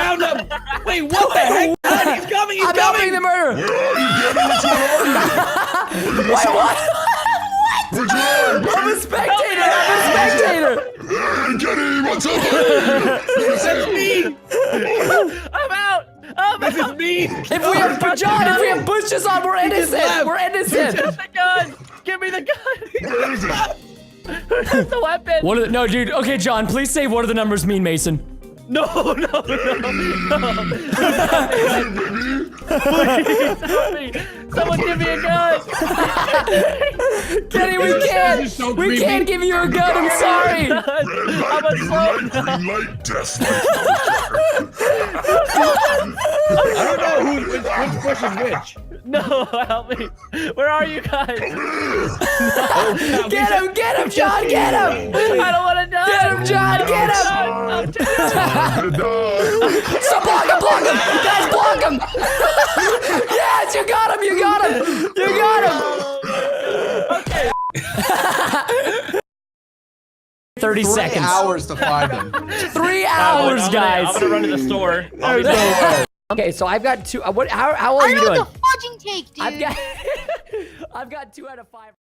found him. Wait, what the heck? He's coming. He's coming. The murderer. Where are you? Get him. What's Wait, what? Which one? I'm a spectator. Get him. What's up? That's me. I'm out. This is me. If we have bushes on, we're innocent. We're innocent. Get the gun. Give me the gun. Where is it? That's the weapon. No, dude. Okay, John, please say what do the numbers mean, Mason? No. Baby. Please help me. Someone give me a gun. Kenny, we can't. We can't give you a gun. I'm sorry. Red I'm a light, slow. green light, death light. I don't know which bush is which. No, help me. Where are you guys? Get him, John, get him. I don't want to die. Get him, John, get him. I'm too Stop, block him. Guys, block him. Yes, you got him. 30 seconds. 3 hours to find him. 3 hours, guys. I'm gonna run to the store. Okay, so I've got two. How old are I you know doing? the fudging take, dude. I've got 2 out of 5.